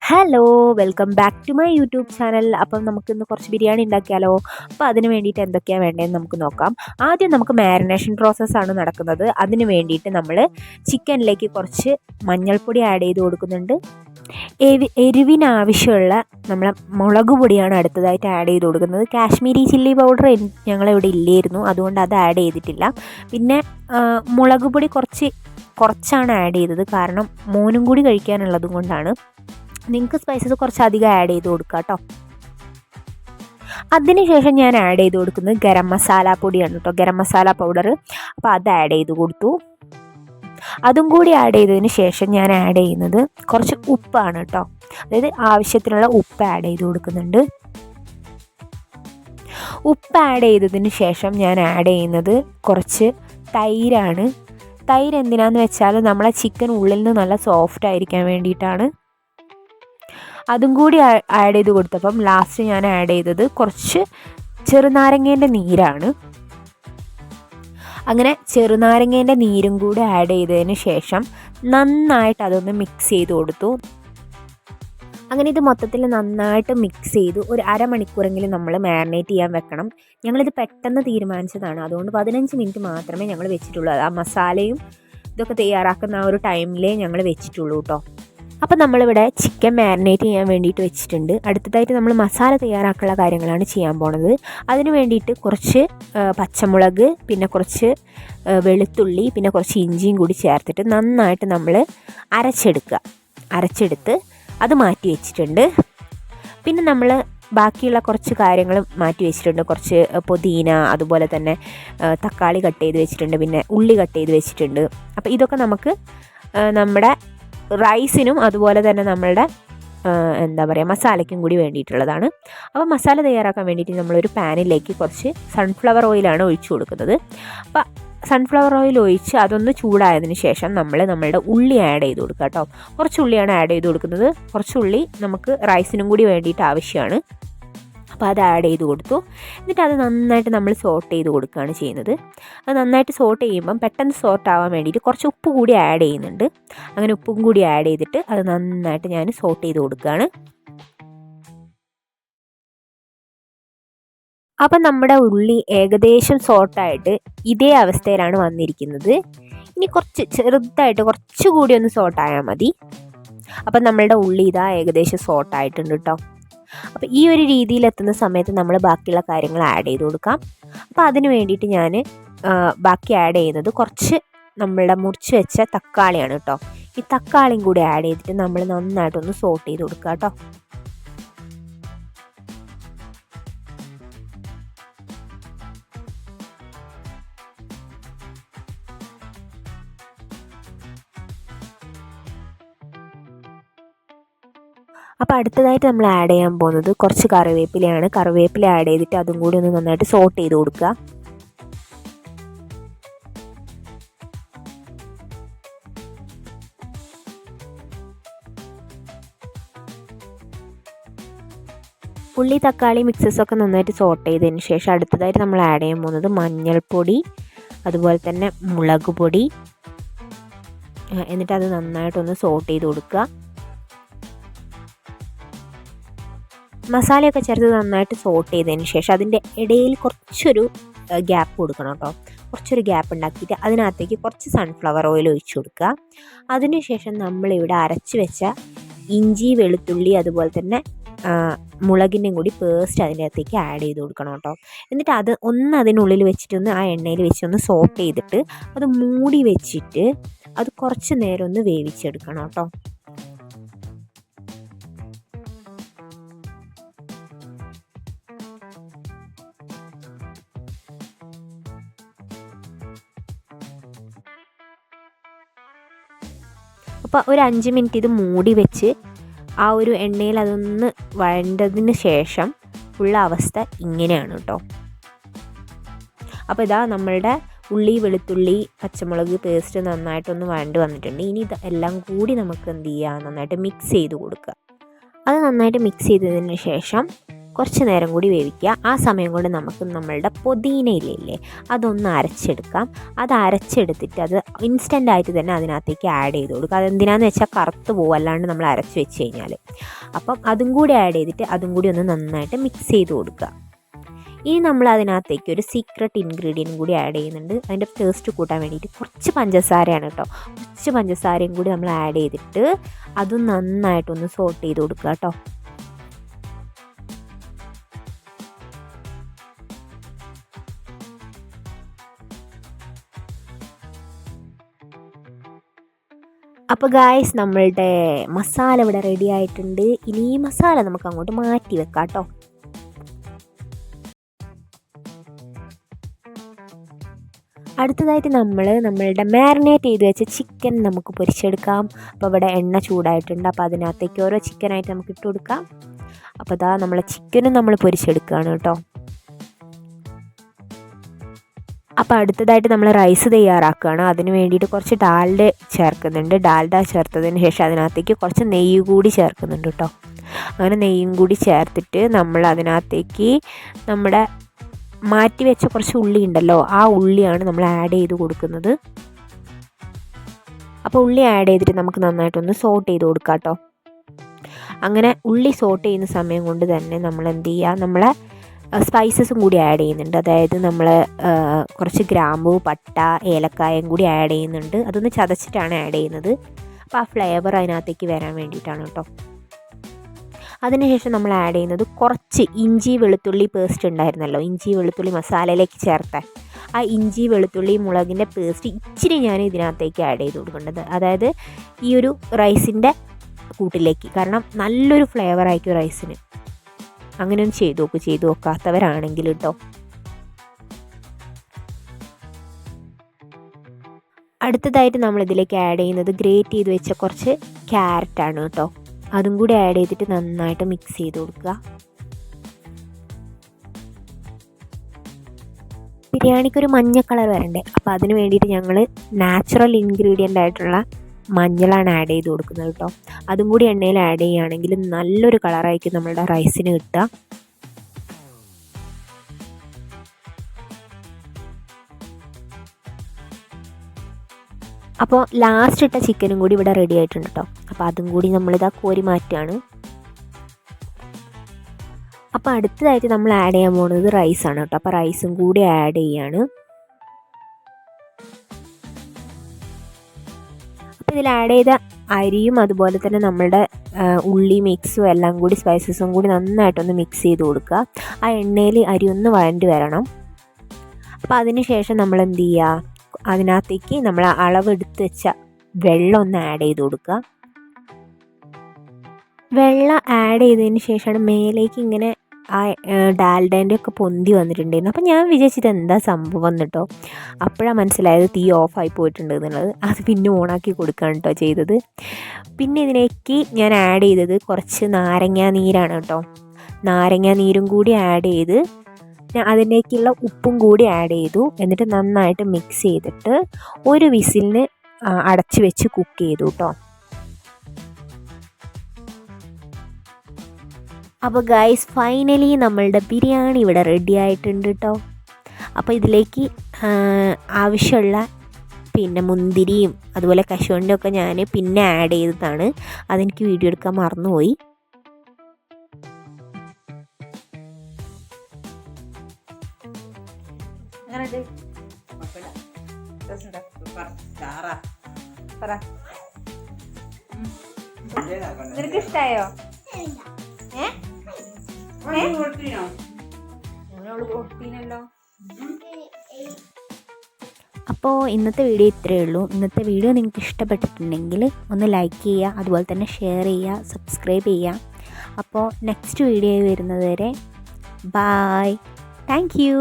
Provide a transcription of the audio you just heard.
Hello, welcome back to my YouTube channel. അപ്പം നമുക്കിന്ന് കുറച്ച് ബിരിയാണി ഉണ്ടാക്കിയാലോ? അപ്പോൾ അതിന് വേണ്ടിയിട്ട് എന്തൊക്കെയാണ് വേണ്ടതെന്ന് നമുക്ക് നോക്കാം. ആദ്യം നമുക്ക് മാരിനേഷൻ പ്രോസസ്സാണ് നടക്കുന്നത്. അതിന് വേണ്ടിയിട്ട് നമ്മൾ ചിക്കനിലേക്ക് കുറച്ച് മഞ്ഞൾപ്പൊടി ആഡ് ചെയ്ത് കൊടുക്കുന്നുണ്ട്. എരിവിനാവശ്യമുള്ള നമ്മളെ മുളക് പൊടിയാണ് അടുത്തതായിട്ട് ആഡ് ചെയ്ത് കൊടുക്കുന്നത്. കാശ്മീരി ചില്ലി പൗഡർ ഞങ്ങളിവിടെ ഇല്ലായിരുന്നു, അതുകൊണ്ട് അത് ആഡ് ചെയ്തിട്ടില്ല. പിന്നെ മുളക് പൊടി കുറച്ചാണ് ആഡ് ചെയ്തത്, കാരണം മോനും കൂടി കഴിക്കാനുള്ളതും കൊണ്ടാണ്. നിങ്ങൾക്ക് സ്പൈസസ് കുറച്ച് അധികം ആഡ് ചെയ്ത് കൊടുക്കുക കേട്ടോ. അതിനുശേഷം ഞാൻ ആഡ് ചെയ്ത് കൊടുക്കുന്നത് ഗരം മസാല പൊടിയാണ് കേട്ടോ, ഗരം മസാല പൗഡർ. അപ്പോൾ അത് ആഡ് ചെയ്ത് കൊടുത്തു. അതും കൂടി ആഡ് ചെയ്തതിന് ശേഷം ഞാൻ ആഡ് ചെയ്യുന്നത് കുറച്ച് ഉപ്പാണ് കേട്ടോ. അതായത് ആവശ്യത്തിനുള്ള ഉപ്പ് ആഡ് ചെയ്ത് കൊടുക്കുന്നുണ്ട്. ഉപ്പ് ആഡ് ചെയ്തതിന് ശേഷം ഞാൻ ആഡ് ചെയ്യുന്നത് കുറച്ച് തൈരാണ്. തൈര് എന്തിനാന്ന് വെച്ചാൽ നമ്മളെ ചിക്കൻ ഉള്ളിൽ നിന്ന് നല്ല സോഫ്റ്റ് ആയിരിക്കാൻ വേണ്ടിയിട്ടാണ്. അതും കൂടി ആഡ് ചെയ്ത് കൊടുത്തപ്പം ലാസ്റ്റ് ഞാൻ ആഡ് ചെയ്തത് കുറച്ച് ചെറുനാരങ്ങേൻ്റെ നീരാണ്. അങ്ങനെ ചെറുനാരങ്ങേൻ്റെ നീരും കൂടി ആഡ് ചെയ്തതിന് ശേഷം നന്നായിട്ട് അതൊന്ന് മിക്സ് ചെയ്ത് കൊടുത്തു. അങ്ങനെ ഇത് മൊത്തത്തിൽ നന്നായിട്ട് മിക്സ് ചെയ്തു ഒരു അരമണിക്കൂറെങ്കിലും നമ്മൾ മാരിനേറ്റ് ചെയ്യാൻ വെക്കണം. ഞങ്ങളിത് പെട്ടെന്ന് തീരുമാനിച്ചതാണ്, അതുകൊണ്ട് 15 മിനിറ്റ് മാത്രമേ ഞങ്ങൾ വെച്ചിട്ടുള്ളൂ. ആ മസാലയും ഇതൊക്കെ തയ്യാറാക്കുന്ന ആ ഒരു ടൈമിലേ ഞങ്ങൾ വെച്ചിട്ടുള്ളൂ കേട്ടോ. അപ്പോൾ നമ്മളിവിടെ ചിക്കൻ മാരിനേറ്റ് ചെയ്യാൻ വേണ്ടിയിട്ട് വെച്ചിട്ടുണ്ട്. അടുത്തതായിട്ട് നമ്മൾ മസാല തയ്യാറാക്കാനുള്ള കാര്യങ്ങളാണ് ചെയ്യാൻ പോണത്. അതിന് വേണ്ടിയിട്ട് കുറച്ച് പച്ചമുളക്, പിന്നെ കുറച്ച് വെളുത്തുള്ളി, പിന്നെ കുറച്ച് ഇഞ്ചിയും കൂടി ചേർത്തിട്ട് നന്നായിട്ട് നമ്മൾ അരച്ചെടുത്ത് അത് മാറ്റി വെച്ചിട്ടുണ്ട്. പിന്നെ നമ്മൾ ബാക്കിയുള്ള കുറച്ച് കാര്യങ്ങൾ മാറ്റി വെച്ചിട്ടുണ്ട്. കുറച്ച് പുതിന, അതുപോലെ തന്നെ തക്കാളി കട്ട് ചെയ്ത് വെച്ചിട്ടുണ്ട്, പിന്നെ ഉള്ളി കട്ട് ചെയ്ത് വെച്ചിട്ടുണ്ട്. അപ്പോൾ ഇതൊക്കെ നമുക്ക് നമ്മുടെ റൈസിനും അതുപോലെ തന്നെ നമ്മളുടെ മസാലയ്ക്കും കൂടി വേണ്ടിയിട്ടുള്ളതാണ്. അപ്പോൾ മസാല തയ്യാറാക്കാൻ വേണ്ടിയിട്ട് നമ്മളൊരു പാനിലേക്ക് കുറച്ച് സൺഫ്ലവർ ഓയിലാണ് ഒഴിച്ചു കൊടുക്കുന്നത്. അപ്പോൾ സൺഫ്ലവർ ഓയിൽ ഒഴിച്ച് അതൊന്ന് ചൂടായതിന് ശേഷം നമ്മളുടെ ഉള്ളി ആഡ് ചെയ്ത് കൊടുക്കുക കേട്ടോ. കുറച്ച് ഉള്ളിയാണ് ആഡ് ചെയ്ത് കൊടുക്കുന്നത്. കുറച്ച് ഉള്ളി നമുക്ക് റൈസിനും കൂടി വേണ്ടിയിട്ട് ആവശ്യമാണ്. അപ്പോൾ അത് ആഡ് ചെയ്ത് കൊടുത്തു. എന്നിട്ട് അത് നന്നായിട്ട് നമ്മൾ സോട്ട് ചെയ്ത് കൊടുക്കുകയാണ് ചെയ്യുന്നത്. അത് നന്നായിട്ട് സോട്ട് ചെയ്യുമ്പം പെട്ടെന്ന് സോട്ട് ആവാൻ വേണ്ടിയിട്ട് കുറച്ച് ഉപ്പ് കൂടി ആഡ് ചെയ്യുന്നുണ്ട്. അങ്ങനെ ഉപ്പും കൂടി ആഡ് ചെയ്തിട്ട് അത് നന്നായിട്ട് ഞാൻ സോട്ട് ചെയ്ത് കൊടുക്കുകയാണ്. അപ്പം നമ്മുടെ ഉള്ളി ഏകദേശം സോട്ടായിട്ട് ഇതേ അവസ്ഥയിലാണ് വന്നിരിക്കുന്നത്. ഇനി ചെറുതായിട്ട് കുറച്ചുകൂടി ഒന്ന് സോട്ടായാൽ മതി. അപ്പം നമ്മളുടെ ഉള്ളി ഇതാ ഏകദേശം സോട്ടായിട്ടുണ്ട് കേട്ടോ. അപ്പോൾ ഈ ഒരു രീതിയിലെത്തുന്ന സമയത്ത് നമ്മൾ ബാക്കിയുള്ള കാര്യങ്ങൾ ആഡ് ചെയ്ത് കൊടുക്കാം. അപ്പോൾ അതിന് വേണ്ടിയിട്ട് ഞാൻ ബാക്കി ആഡ് ചെയ്യുന്നത് കുറച്ച് നമ്മളുടെ മുറിച്ച് വെച്ച തക്കാളിയാണ് കേട്ടോ. ഈ തക്കാളിയും കൂടി ആഡ് ചെയ്തിട്ട് നമ്മൾ നന്നായിട്ടൊന്ന് സോട്ട് ചെയ്ത് കൊടുക്കുക കേട്ടോ. അപ്പോൾ അടുത്തതായിട്ട് നമ്മൾ ആഡ് ചെയ്യാൻ പോകുന്നത് കുറച്ച് കറിവേപ്പിലയാണ്. കറിവേപ്പില ആഡ് ചെയ്തിട്ട് അതും കൂടി ഒന്ന് നന്നായിട്ട് സോട്ട് ചെയ്ത് കൊടുക്കുക. ഉള്ളി തക്കാളി മിക്സസൊക്കെ നന്നായിട്ട് സോട്ട് ചെയ്തതിന് ശേഷം അടുത്തതായിട്ട് നമ്മൾ ആഡ് ചെയ്യാൻ പോകുന്നത് മഞ്ഞൾപ്പൊടി, അതുപോലെ തന്നെ മുളക് പൊടി. എന്നിട്ട് അത് നന്നായിട്ടൊന്ന് സോട്ട് ചെയ്ത് കൊടുക്കുക. മസാലയൊക്കെ ചേർത്ത് നന്നായിട്ട് സോട്ട് ചെയ്തതിന് ശേഷം അതിൻ്റെ ഇടയിൽ കുറച്ചൊരു ഗ്യാപ്പ് കൊടുക്കണം കേട്ടോ. കുറച്ചൊരു ഗ്യാപ്പ് ഉണ്ടാക്കിയിട്ട് അതിനകത്തേക്ക് കുറച്ച് സൺഫ്ലവർ ഓയിൽ ഒഴിച്ചു കൊടുക്കുക. അതിനുശേഷം നമ്മളിവിടെ അരച്ച് വെച്ച ഇഞ്ചി, വെളുത്തുള്ളി, അതുപോലെ തന്നെ മുളകിൻ്റെയും കൂടി പേസ്റ്റ് അതിൻ്റെ അകത്തേക്ക് ആഡ് ചെയ്ത് കൊടുക്കണം കേട്ടോ. എന്നിട്ട് അത് അതിനുള്ളിൽ വെച്ചിട്ടൊന്ന് ആ എണ്ണയിൽ വെച്ചൊന്ന് സോട്ട് ചെയ്തിട്ട് അത് മൂടി വെച്ചിട്ട് അത് കുറച്ച് നേരം ഒന്ന് വേവിച്ചെടുക്കണം കേട്ടോ. അപ്പോൾ ഒരു 5 മിനിറ്റ് ഇത് മൂടി വെച്ച് ആ ഒരു എണ്ണയിൽ അതൊന്ന് വഴണ്ടതിന് ശേഷം ഉള്ള അവസ്ഥ ഇങ്ങനെയാണ് കേട്ടോ. അപ്പോൾ ഇതാ നമ്മളുടെ ഉള്ളി, വെളുത്തുള്ളി, പച്ചമുളക് പേസ്റ്റ് നന്നായിട്ടൊന്ന് വഴണ്ട് വന്നിട്ടുണ്ട്. ഇനി ഇത് എല്ലാം കൂടി നമുക്ക് എന്ത് ചെയ്യുക, നന്നായിട്ട് മിക്സ് ചെയ്ത് കൊടുക്കുക. അത് നന്നായിട്ട് മിക്സ് ചെയ്തതിന് ശേഷം കുറച്ച് നേരം കൂടി വേവിക്കുക. ആ സമയം കൊണ്ട് നമുക്ക് നമ്മളുടെ പുതിനയിലയില്ലേ അതൊന്ന് അരച്ചെടുക്കാം. അത് അരച്ചെടുത്തിട്ട് അത് ഇൻസ്റ്റൻ്റായിട്ട് തന്നെ അതിനകത്തേക്ക് ആഡ് ചെയ്ത് കൊടുക്കുക. അതെന്തിനാന്ന് വെച്ചാൽ കറുത്ത് പോകും അല്ലാണ്ട് നമ്മൾ അരച്ച് വെച്ച് കഴിഞ്ഞാൽ. അപ്പം അതും കൂടി ആഡ് ചെയ്തിട്ട് അതും കൂടി ഒന്ന് നന്നായിട്ട് മിക്സ് ചെയ്ത് കൊടുക്കുക. ഇനി നമ്മൾ അതിനകത്തേക്ക് ഒരു സീക്രട്ട് ഇൻഗ്രീഡിയൻറ്റ് കൂടി ആഡ് ചെയ്യുന്നുണ്ട്. അതിൻ്റെ ടേസ്റ്റ് കൂട്ടാൻ വേണ്ടിയിട്ട് കുറച്ച് പഞ്ചസാരയാണ് കേട്ടോ. കുറച്ച് പഞ്ചസാരയും കൂടി നമ്മൾ ആഡ് ചെയ്തിട്ട് അതും നന്നായിട്ടൊന്ന് സോട്ട് ചെയ്ത് കൊടുക്കുക കേട്ടോ. അപ്പോൾ ഗായ്സ് നമ്മളുടെ മസാല ഇവിടെ റെഡി ആയിട്ടുണ്ട്. ഇനി ഈ മസാല നമുക്ക് അങ്ങോട്ട് മാറ്റി വെക്കാം കേട്ടോ. അടുത്തതായിട്ട് നമ്മളുടെ മാരിനേറ്റ് ചെയ്ത് വെച്ച ചിക്കൻ നമുക്ക് പൊരിച്ചെടുക്കാം. അപ്പോൾ ഇവിടെ എണ്ണ ചൂടായിട്ടുണ്ട്. അപ്പോൾ അതിനകത്തേക്ക് ഓരോ ചിക്കനായിട്ട് നമുക്ക് ഇട്ട് കൊടുക്കാം. അപ്പോൾ ഇതാ നമ്മളെ ചിക്കനും നമ്മൾ പൊരിച്ചെടുക്കുകയാണ് കേട്ടോ. അപ്പോൾ അടുത്തതായിട്ട് നമ്മൾ റൈസ് തയ്യാറാക്കുകയാണ്. അതിന് വേണ്ടിയിട്ട് കുറച്ച് ഡാൽഡ ചേർക്കുന്നുണ്ട്. ഡാൽഡ ചേർത്തതിന് ശേഷം അതിനകത്തേക്ക് കുറച്ച് നെയ്യ് കൂടി ചേർക്കുന്നുണ്ട് കേട്ടോ. അങ്ങനെ നെയ്യും കൂടി ചേർത്തിട്ട് നമ്മൾ അതിനകത്തേക്ക് നമ്മുടെ മാറ്റി വെച്ച കുറച്ച് ഉള്ളി ഉണ്ടല്ലോ, ആ ഉള്ളിയാണ് നമ്മൾ ആഡ് ചെയ്ത് കൊടുക്കുന്നത്. അപ്പോൾ ഉള്ളി ആഡ് ചെയ്തിട്ട് നമുക്ക് നന്നായിട്ടൊന്ന് സോട്ട് ചെയ്ത് കൊടുക്കാം കേട്ടോ. അങ്ങനെ ഉള്ളി സോട്ട് ചെയ്യുന്ന സമയം കൊണ്ട് തന്നെ നമ്മൾ എന്ത് ചെയ്യുക, നമ്മളെ സ്പൈസസും കൂടി ആഡ് ചെയ്യുന്നുണ്ട്. അതായത് നമ്മൾ കുറച്ച് ഗ്രാമ്പൂ, പട്ട, ഏലക്കായും കൂടി ആഡ് ചെയ്യുന്നുണ്ട്. അതൊന്ന് ചതച്ചിട്ടാണ് ആഡ് ചെയ്യുന്നത്. അപ്പോൾ ആ ഫ്ലേവർ അതിനകത്തേക്ക് വരാൻ വേണ്ടിയിട്ടാണ് കേട്ടോ. അതിനുശേഷം നമ്മൾ ആഡ് ചെയ്യുന്നത് കുറച്ച് ഇഞ്ചി വെളുത്തുള്ളി പേസ്റ്റ് ഉണ്ടായിരുന്നല്ലോ, ഇഞ്ചി വെളുത്തുള്ളി മസാലയിലേക്ക് ചേർത്താൻ ആ ഇഞ്ചി വെളുത്തുള്ളി മുളകിൻ്റെ പേസ്റ്റ് ഇച്ചിരി ഞാൻ ഇതിനകത്തേക്ക് ആഡ് ചെയ്ത് കൊടുക്കേണ്ടത്. അതായത് ഈ ഒരു റൈസിൻ്റെ കൂട്ടിലേക്ക്, കാരണം നല്ലൊരു ഫ്ലേവർ ആയിരിക്കും റൈസിന്. അങ്ങനെ ഒന്ന് ചെയ്ത് നോക്കാത്തവരാണെങ്കിൽ കേട്ടോ. അടുത്തതായിട്ട് നമ്മളിതിലേക്ക് ആഡ് ചെയ്യുന്നത് ഗ്രേറ്റ് ചെയ്ത് വെച്ച കുറച്ച് ക്യാരറ്റാണ് കേട്ടോ. അതും കൂടി ആഡ് ചെയ്തിട്ട് നന്നായിട്ട് മിക്സ് ചെയ്ത് കൊടുക്കുക. ബിരിയാണിക്കൊരു മഞ്ഞ കളർ വരണ്ടേ, അപ്പോൾ അതിന് വേണ്ടിയിട്ട് ഞങ്ങൾ നാച്ചുറൽ ഇൻഗ്രീഡിയൻ്റ് ആയിട്ടുള്ള മഞ്ഞളാണ് ആഡ് ചെയ്ത് കൊടുക്കുന്നത് കേട്ടോ. അതും കൂടി എണ്ണയിൽ ആഡ് ചെയ്യുകയാണെങ്കിൽ നല്ലൊരു കളറായിരിക്കും നമ്മളുടെ റൈസിന് കിട്ടുക. അപ്പോൾ ലാസ്റ്റ് ഇട്ട ചിക്കനും കൂടി ഇവിടെ റെഡി ആയിട്ടുണ്ട് കേട്ടോ. അപ്പോൾ അതും കൂടി നമ്മളിതാ കോരി മാറ്റുകയാണ്. അപ്പോൾ അടുത്തതായിട്ട് നമ്മൾ ആഡ് ചെയ്യാൻ പോകുന്നത് റൈസാണ് കേട്ടോ. അപ്പോൾ റൈസും കൂടി ആഡ് ചെയ്യാണ്. അപ്പോൾ ഇതിൽ ആഡ് ചെയ്ത അരിയും അതുപോലെ തന്നെ നമ്മളുടെ ഉള്ളി മിക്സും എല്ലാം കൂടി സ്പൈസസും കൂടി നന്നായിട്ടൊന്ന് മിക്സ് ചെയ്ത് കൊടുക്കുക. ആ എണ്ണയിൽ അരി ഒന്ന് വഴണ്ടി വരണം. അപ്പോൾ അതിന് ശേഷം നമ്മൾ എന്ത് ചെയ്യുക, അതിനകത്തേക്ക് നമ്മൾ അളവെടുത്ത് വെച്ച വെള്ളം ഒന്ന് ആഡ് ചെയ്ത് കൊടുക്കുക. വെള്ളം ആഡ് ചെയ്തതിന് ശേഷമാണ് മേലേക്ക് ഇങ്ങനെ ആ ഡാൽഡേൻ്റെ ഒക്കെ പൊന്തി വന്നിട്ടുണ്ടായിരുന്നു. അപ്പോൾ ഞാൻ വിചാരിച്ചത് എന്താ സംഭവം എന്നിട്ടോ. അപ്പോഴാണ് മനസ്സിലായത് തീ ഓഫായി പോയിട്ടുണ്ട് എന്നുള്ളത്. അത് പിന്നെ ഓണാക്കി കൊടുക്കുകയാണ് കേട്ടോ ചെയ്തത്. പിന്നെ ഇതിലേക്ക് ഞാൻ ആഡ് ചെയ്തത് കുറച്ച് നാരങ്ങാ നീരാണ് കേട്ടോ. നാരങ്ങാ നീരും കൂടി ആഡ് ചെയ്ത് അതിലേക്കുള്ള ഉപ്പും കൂടി ആഡ് ചെയ്തു. എന്നിട്ട് നന്നായിട്ട് മിക്സ് ചെയ്തിട്ട് ഒരു വിസിലിന് അടച്ച് വെച്ച് കുക്ക് ചെയ്തു കേട്ടോ. അപ്പോൾ ഗൈസ് ഫൈനലി നമ്മളുടെ ബിരിയാണി ഇവിടെ റെഡി ആയിട്ടുണ്ട് കേട്ടോ. അപ്പോൾ ഇതിലേക്ക് ആവശ്യമുള്ള പിന്നെ മുന്തിരിയും അതുപോലെ കശുവണ്ടിയും ഒക്കെ ഞാൻ പിന്നെ ആഡ് ചെയ്തതാണ്. അതെനിക്ക് വീഡിയോ എടുക്കാൻ മറന്നുപോയി. നിനക്ക് ഇഷ്ടായോ? അപ്പോൾ ഇന്നത്തെ വീഡിയോ ഇത്രയേ ഉള്ളൂ. ഇന്നത്തെ വീഡിയോ നിങ്ങൾക്ക് ഇഷ്ടപ്പെട്ടിട്ടുണ്ടെങ്കിൽ ഒന്ന് ലൈക്ക് ചെയ്യുക, അതുപോലെ തന്നെ ഷെയർ ചെയ്യുക, സബ്സ്ക്രൈബ് ചെയ്യുക. അപ്പോൾ നെക്സ്റ്റ് വീഡിയോ വരുന്നത് വരെ ബായ്, താങ്ക് യു.